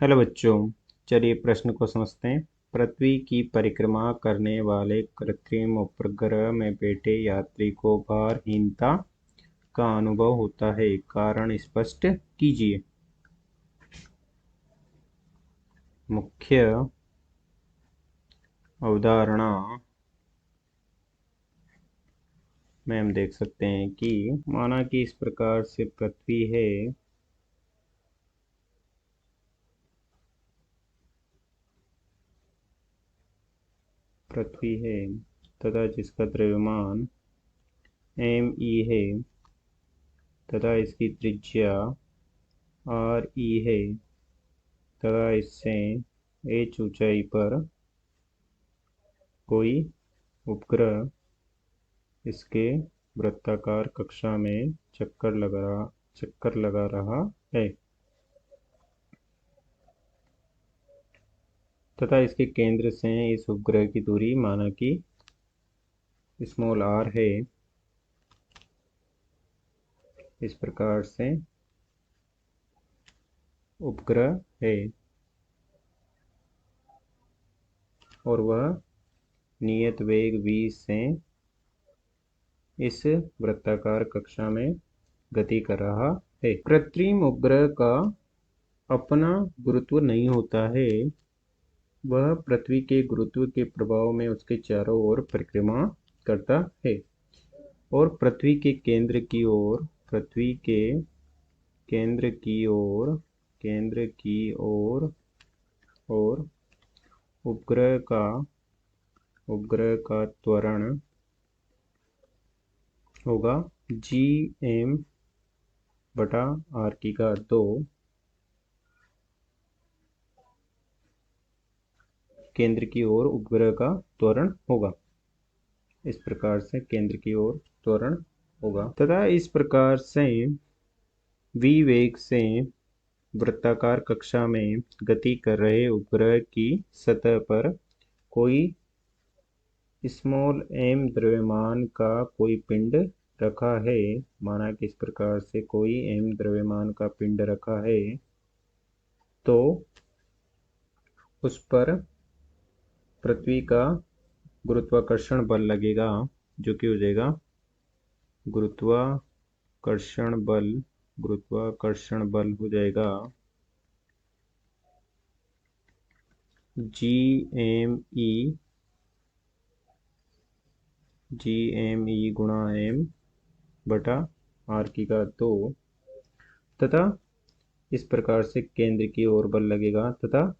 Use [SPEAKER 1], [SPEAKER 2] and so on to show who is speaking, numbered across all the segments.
[SPEAKER 1] Hello बच्चों, चलिए प्रश्न को समझते हैं। पृथ्वी की परिक्रमा करने वाले कृत्रिम उपग्रह में बैठे यात्री को भारहीनता का अनुभव होता है, कारण स्पष्ट कीजिए। मुख्य अवधारणा में हम देख सकते हैं कि माना कि इस प्रकार से पृथ्वी है, तथा जिसका द्रव्यमान m है तथा इसकी त्रिज्या r है तथा इससे h ऊंचाई पर कोई उपग्रह इसके वृत्ताकार कक्षा में चक्कर लगा रहा है तथा इसके केंद्र से इस उपग्रह की दूरी माना कि r है। इस प्रकार से उपग्रह है और वह नियत वेग v से इस वृत्ताकार कक्षा में गति कर रहा है। कृत्रिम उपग्रह का अपना गुरुत्व नहीं होता है, वह पृथ्वी के गुरुत्व के प्रभाव में उसके चारों ओर परिक्रमा करता है और पृथ्वी के केंद्र की ओर और उपग्रह का त्वरण होगा gm/r²। केंद्र की ओर उपग्रह का त्वरण होगा। इस प्रकार से केंद्र की ओर त्वरण होगा तथा इस प्रकार से v वेग से वृत्ताकार कक्षा में गति कर रहे उपग्रह की सतह पर कोई m द्रव्यमान का कोई पिंड रखा है। माना कि इस प्रकार से कोई m द्रव्यमान का पिंड रखा है तो उस पर पृथ्वी का गुरुत्वाकर्षण बल लगेगा, जो कि हो जाएगा गुरुत्वाकर्षण बल हो जाएगा gme गुणा m/r²। तथा इस प्रकार से केंद्र की ओर बल लगेगा तथा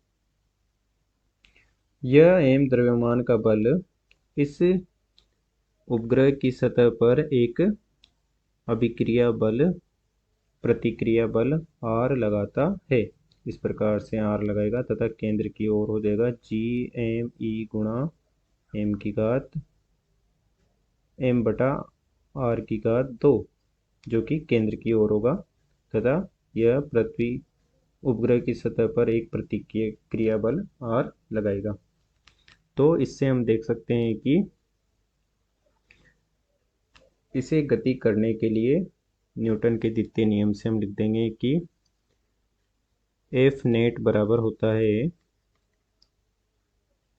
[SPEAKER 1] यह m द्रव्यमान का बल इस उपग्रह की सतह पर एक प्रतिक्रिया बल r लगाता है। इस प्रकार से r लगाएगा तथा केंद्र की ओर हो जाएगा gme गुणा m/r², जो कि केंद्र की ओर होगा तथा यह पृथ्वी उपग्रह की सतह पर एक प्रतिक्रिया बल r लगाएगा। तो इससे हम देख सकते हैं कि इसे गति करने के लिए न्यूटन के द्वितीय नियम से हम लिख देंगे कि F नेट बराबर होता है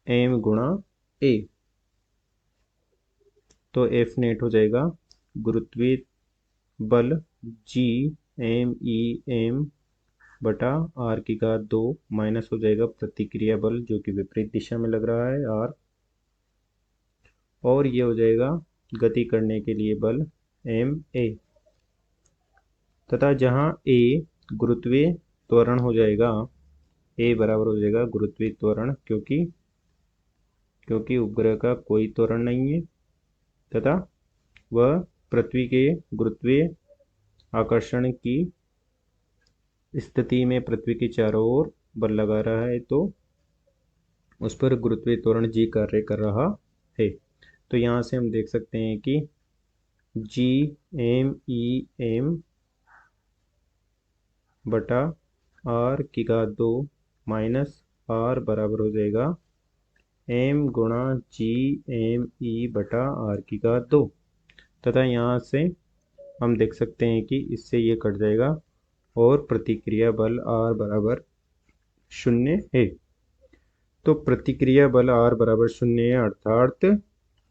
[SPEAKER 1] m गुणा a। तो F नेट हो जाएगा गुरुत्वीय बल gm/r² माइनस हो जाएगा प्रतिक्रिया बल जो कि विपरीत दिशा में लग रहा है r, और ये हो जाएगा गति करने के लिए बल ma तथा जहाँ a गुरुत्वीय त्वरण हो जाएगा, a बराबर हो जाएगा गुरुत्वीय त्वरण, क्योंकि उपग्रह का कोई त्वरण नहीं है तथा वह पृथ्वी के गुरुत्वीय आकर्षण की स्थिति में पृथ्वी के चारों ओर बल लगा रहा है, तो उस पर गुरुत्वीय त्वरण g कार्य कर रहा है। तो यहाँ से हम देख सकते हैं कि gmem/r² माइनस r बराबर हो जाएगा m गुणा gme/r²। तथा यहाँ से हम देख सकते हैं कि इससे ये कट जाएगा और प्रतिक्रिया बल r बराबर शून्य है। तो प्रतिक्रिया बल R बराबर शून्य है, अर्थात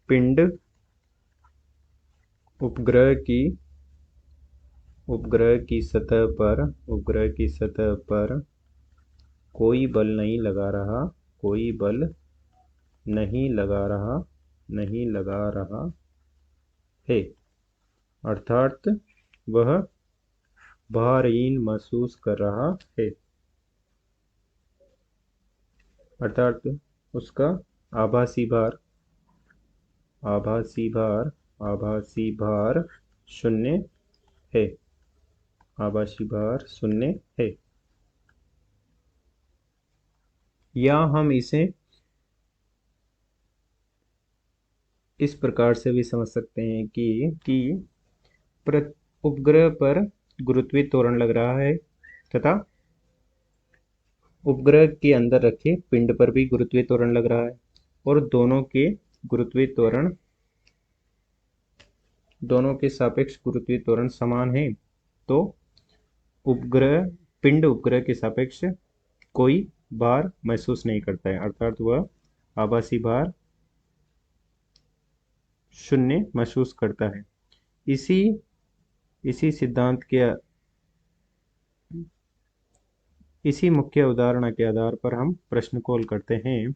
[SPEAKER 1] पिंड उपग्रह की सतह पर कोई बल नहीं लगा रहा, नहीं लगा रहा है, अर्थात वह भारहीन महसूस कर रहा है, अर्थात उसका आभासी भार शून्य है, या हम इसे इस प्रकार से भी समझ सकते हैं कि उपग्रह पर गुरुत्वीय त्वरण लग रहा है तथा उपग्रह के अंदर रखे पिंड पर भी गुरुत्वीय त्वरण लग रहा है, और दोनों के सापेक्ष गुरुत्वीय त्वरण समान है। तो पिंड उपग्रह के सापेक्ष कोई भार महसूस नहीं करता है, अर्थात वह आभासी भार शून्य महसूस करता है। इसी मुख्य उदाहरण के आधार पर हम प्रश्न कॉल करते हैं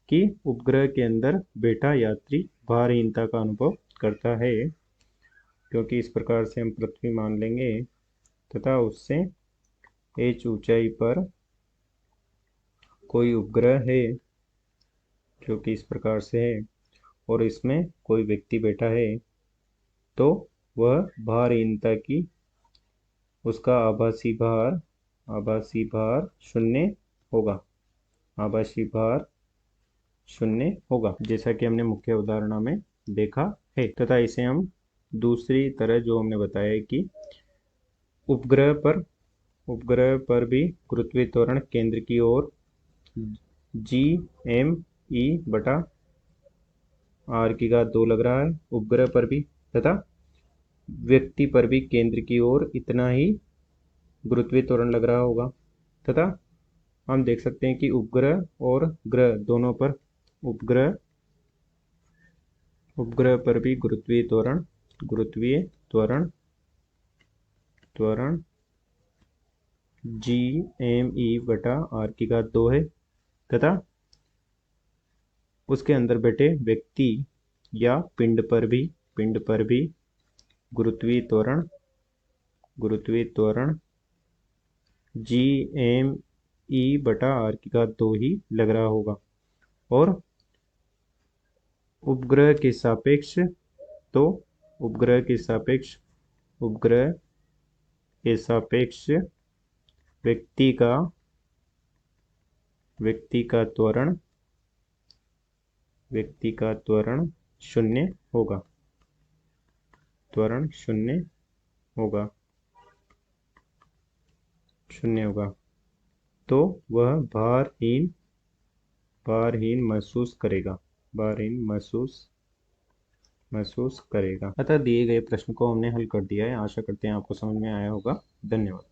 [SPEAKER 1] कि उपग्रह के अंदर बैठा यात्री भारहीनता का अनुभव करता है, क्योंकि इस प्रकार से हम पृथ्वी मान लेंगे तथा उससे h ऊंचाई पर कोई उपग्रह है जो कि इस प्रकार से है और इसमें कोई व्यक्ति बैठा है, तो वह भारहीनता की उसका आभासी भार शून्य होगा, जैसा कि हमने मुख्य उदाहरण में देखा है। तथा इसे हम दूसरी तरह जो हमने बताया कि उपग्रह पर भी गुरुत्वीय त्वरण केंद्र की ओर G_m_e/r² लग रहा है, उपग्रह पर भी तथा व्यक्ति पर भी केंद्र की ओर इतना ही गुरुत्वीय त्वरण लग रहा होगा। तथा हम देख सकते हैं कि उपग्रह और ग्रह दोनों पर उपग्रह पर भी गुरुत्वीय त्वरण G_m_e/r² है तथा उसके अंदर बैठे व्यक्ति या पिंड पर भी गुरुत्वीय त्वरण G_m_e/r² ही लग रहा होगा। और उपग्रह के सापेक्ष व्यक्ति का त्वरण शून्य होगा, तो वह भारहीन महसूस करेगा। अतः दिए गए प्रश्न को हमने हल कर दिया है। आशा करते हैं आपको समझ में आया होगा। धन्यवाद।